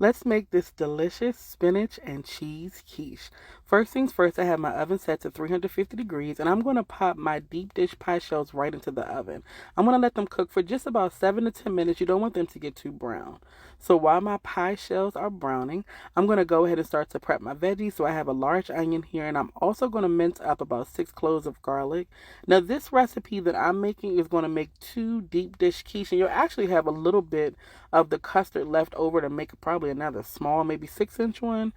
Let's make this delicious spinach and cheese quiche. First things first, I have my oven set to 350 degrees and I'm going to pop my deep dish pie shells right into the oven. I'm going to let them cook for just about 7 to 10 minutes. You don't want them to get too brown. So while my pie shells are browning, I'm going to go ahead and start to prep my veggies. So I have a large onion here and I'm also going to mince up about 6 cloves of garlic. Now this recipe that I'm making is going to make 2 deep dish quiche and you'll actually have a little bit of the custard left over to make probably another small, maybe 6-inch one.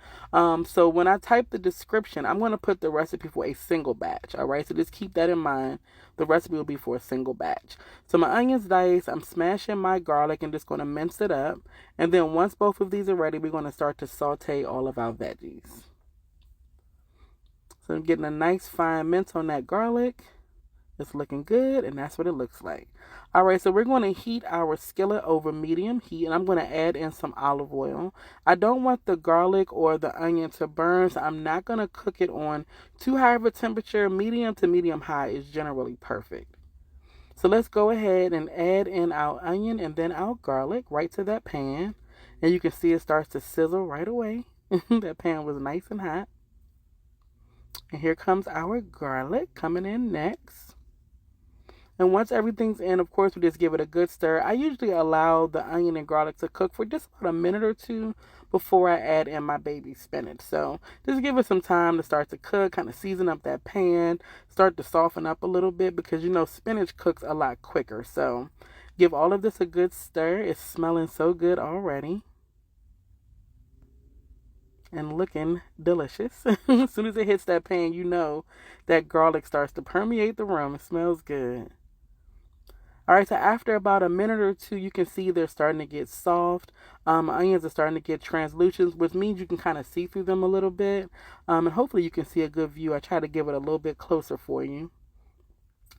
So when I type the description, I'm going to put the recipe for a single batch. All right, so just keep that in mind. The recipe will be for a single batch. So my onions diced, I'm smashing my garlic and just going to mince it up. And then once both of these are ready, we're going to start to saute all of our veggies. So I'm getting a nice fine mince on that garlic. It's looking good, and that's what it looks like. All right, so we're going to heat our skillet over medium heat, and I'm going to add in some olive oil. I don't want the garlic or the onion to burn, so I'm not going to cook it on too high of a temperature. Medium to medium high is generally perfect. So let's go ahead and add in our onion and then our garlic right to that pan. And you can see it starts to sizzle right away. That pan was nice and hot. And here comes our garlic coming in next. And once everything's in, of course, we just give it a good stir. I usually allow the onion and garlic to cook for just about a minute or two before I add in my baby spinach. So just give it some time to start to cook, kind of season up that pan, start to soften up a little bit because, you know, spinach cooks a lot quicker. So give all of this a good stir. It's smelling so good already and looking delicious. As soon as it hits that pan, you know that garlic starts to permeate the room. It smells good. All right, so after about a minute or two, you can see they're starting to get soft. Onions are starting to get translucent, which means you can kind of see through them a little bit. And hopefully you can see a good view. I try to give it a little bit closer for you.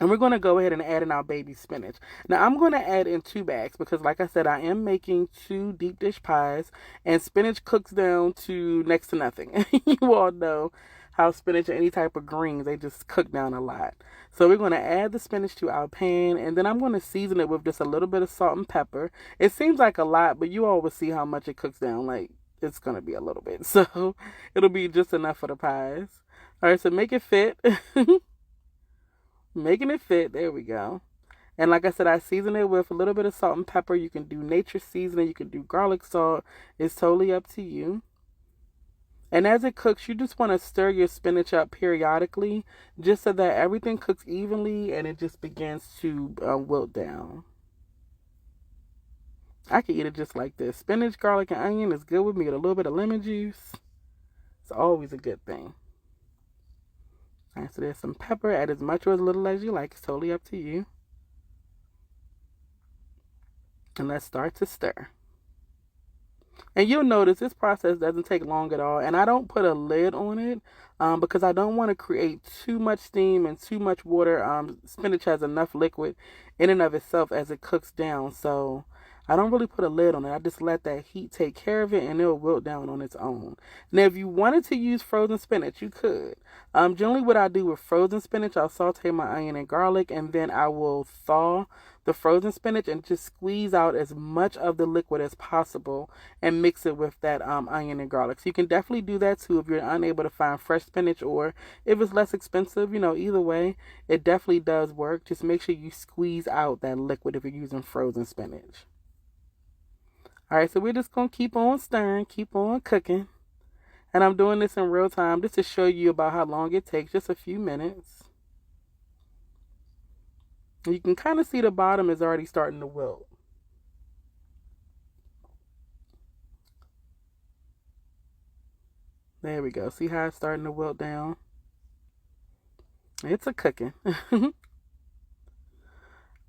And we're going to go ahead and add in our baby spinach. Now, I'm going to add in 2 bags because, like I said, I am making 2 deep dish pies. And spinach cooks down to next to nothing. You all know how spinach or any type of greens, they just cook down a lot. So we're going to add the spinach to our pan. And then I'm going to season it with just a little bit of salt and pepper. It seems like a lot, but you all will see how much it cooks down. Like, it's going to be a little bit. So it'll be just enough for the pies. All right, so make it fit. Making it fit. There we go. And like I said, I season it with a little bit of salt and pepper. You can do nature seasoning. You can do garlic salt. It's totally up to you. And as it cooks, you just want to stir your spinach up periodically just so that everything cooks evenly and it just begins to wilt down. I can eat it just like this. Spinach, garlic, and onion is good with me with a little bit of lemon juice. It's always a good thing. All right, so there's some pepper. Add as much or as little as you like. It's totally up to you. And let's start to stir. And you'll notice this process doesn't take long at all. And I don't put a lid on it because I don't want to create too much steam and too much water. Spinach has enough liquid in and of itself as it cooks down. So I don't really put a lid on it. I just let that heat take care of it and it'll wilt down on its own. Now, if you wanted to use frozen spinach, you could. Generally what I do with frozen spinach, I'll saute my onion and garlic and then I will thaw the frozen spinach and just squeeze out as much of the liquid as possible and mix it with that onion and garlic. So you can definitely do that too if you're unable to find fresh spinach or if it's less expensive, you know, either way, it definitely does work. Just make sure you squeeze out that liquid if you're using frozen spinach. All right, so we're just going to keep on stirring, keep on cooking. And I'm doing this in real time just to show you about how long it takes, just a few minutes. You can kind of see the bottom is already starting to wilt. There we go. See how it's starting to wilt down? It's a cooking.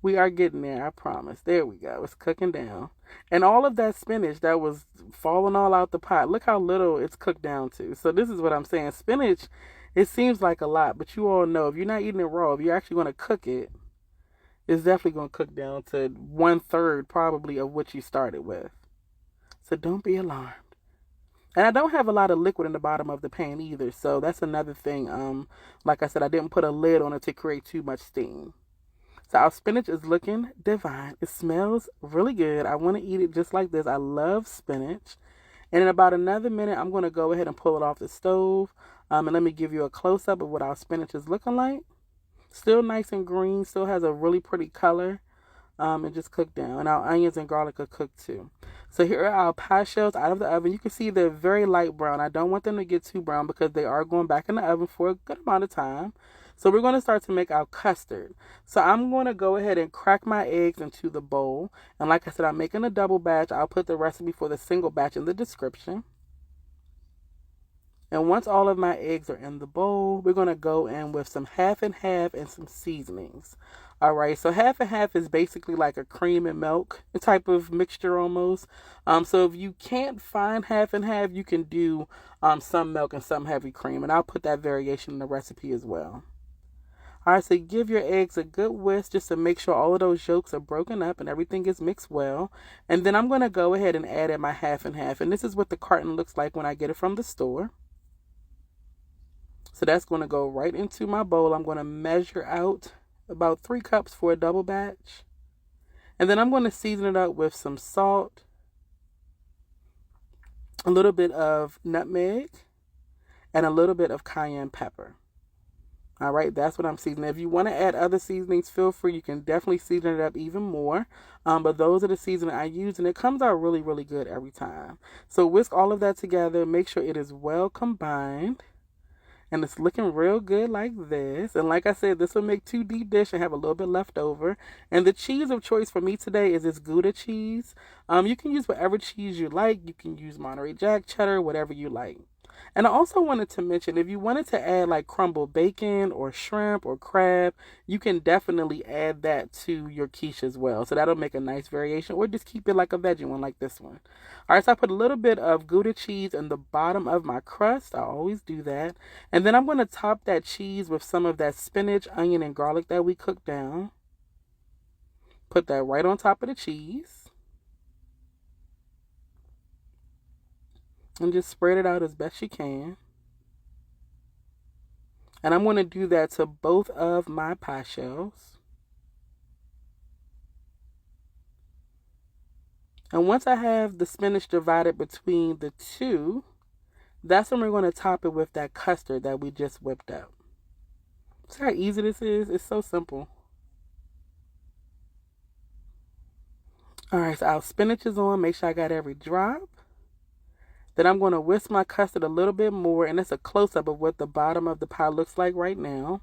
We are getting there, I promise. There we go. It's cooking down. And all of that spinach that was falling all out the pot, look how little it's cooked down to. So this is what I'm saying. Spinach, it seems like a lot, but you all know if you're not eating it raw, if you're actually going to cook it, it's definitely going to cook down to 1/3 probably of what you started with. So don't be alarmed. And I don't have a lot of liquid in the bottom of the pan either. So that's another thing. Like I said, I didn't put a lid on it to create too much steam. So our spinach is looking divine. It smells really good. I want to eat it just like this. I love spinach. And in about another minute, I'm going to go ahead and pull it off the stove. And let me give you a close-up of what our spinach is looking like. Still nice and green, still has a really pretty color. And just cook down. And our onions and garlic are cooked too. So here are our pie shells out of the oven. You can see they're very light brown. I don't want them to get too brown because they are going back in the oven for a good amount of time. So we're going to start to make our custard. So I'm going to go ahead and crack my eggs into the bowl. And like I said, I'm making a double batch. I'll put the recipe for the single batch in the description. And once all of my eggs are in the bowl, we're going to go in with some half and half and some seasonings. All right, so half and half is basically like a cream and milk type of mixture almost. So if you can't find half and half, you can do some milk and some heavy cream. And I'll put that variation in the recipe as well. All right, so give your eggs a good whisk just to make sure all of those yolks are broken up and everything is mixed well. And then I'm going to go ahead and add in my half and half. And this is what the carton looks like when I get it from the store. So that's going to go right into my bowl. I'm going to measure out about 3 cups for a double batch. And then I'm going to season it up with some salt, a little bit of nutmeg, and a little bit of cayenne pepper. All right, that's what I'm seasoning. If you want to add other seasonings, feel free. You can definitely season it up even more. But those are the seasoning I use, and it comes out really, really good every time. So whisk all of that together. Make sure it is well combined. And it's looking real good like this. And like I said, this will make 2 deep dish and have a little bit left over. And the cheese of choice for me today is this Gouda cheese. You can use whatever cheese you like. You can use Monterey Jack, cheddar, whatever you like. And I also wanted to mention, if you wanted to add like crumbled bacon or shrimp or crab, you can definitely add that to your quiche as well. So that'll make a nice variation, or just keep it like a veggie one like this one. All right, so I put a little bit of Gouda cheese in the bottom of my crust. I always do that. And then I'm going to top that cheese with some of that spinach, onion, and garlic that we cooked down. Put that right on top of the cheese. And just spread it out as best you can. And I'm going to do that to both of my pie shells. And once I have the spinach divided between the two, that's when we're going to top it with that custard that we just whipped up. See how easy this is? It's so simple. All right, so our spinach is on. Make sure I got every drop. Then I'm going to whisk my custard a little bit more, and it's a close-up of what the bottom of the pie looks like right now.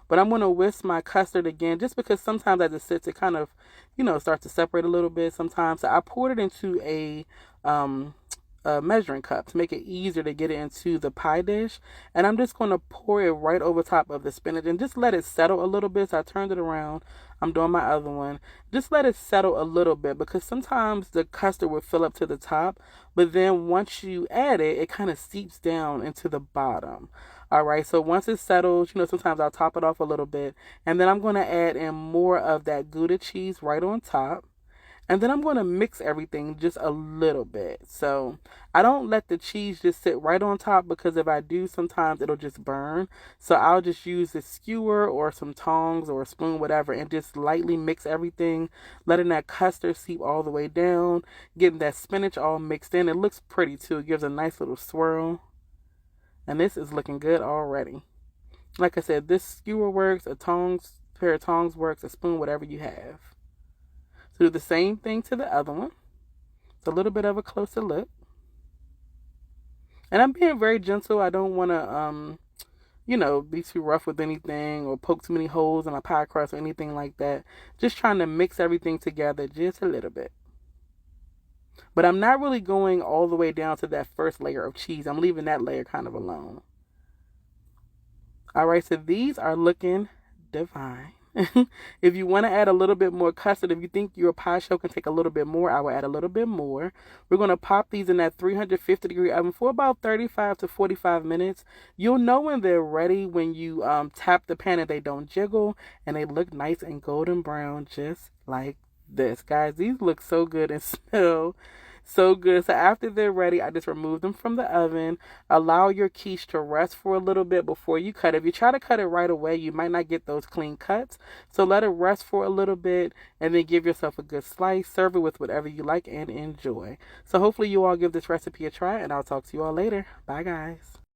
But I'm going to whisk my custard again, just because sometimes as it sits, it kind of, starts to separate a little bit sometimes. So I poured it into a measuring cup to make it easier to get it into the pie dish. And I'm just going to pour it right over top of the spinach and just let it settle a little bit. So I turned it around. I'm doing my other one. Just let it settle a little bit, because sometimes the custard will fill up to the top, but then once you add it, it kind of seeps down into the bottom. All right, so once it settles, sometimes I'll top it off a little bit, and then I'm going to add in more of that Gouda cheese right on top. And then I'm going to mix everything just a little bit. So I don't let the cheese just sit right on top, because if I do, sometimes it'll just burn. So I'll just use a skewer or some tongs or a spoon, whatever, and just lightly mix everything, letting that custard seep all the way down, getting that spinach all mixed in. It looks pretty too. It gives a nice little swirl. And this is looking good already. Like I said, this skewer works, pair of tongs works, a spoon, whatever you have. Do the same thing to the other one. It's a little bit of a closer look. And I'm being very gentle. I don't want to, be too rough with anything or poke too many holes in my pie crust or anything like that. Just trying to mix everything together just a little bit. But I'm not really going all the way down to that first layer of cheese. I'm leaving that layer kind of alone. All right, so these are looking divine. If you want to add a little bit more custard, if you think your pie shell can take a little bit more, I will add a little bit more. We're going to pop these in that 350-degree oven for about 35 to 45 minutes. You'll know when they're ready when you tap the pan and they don't jiggle and they look nice and golden brown, just like this. Guys, these look so good and smell So good. So after they're ready, I just remove them from the oven. Allow your quiche to rest for a little bit before you cut it. If you try to cut it right away, you might not get those clean cuts. So let it rest for a little bit and then give yourself a good slice. Serve it with whatever you like and enjoy. So hopefully you all give this recipe a try, and I'll talk to you all later. Bye, guys.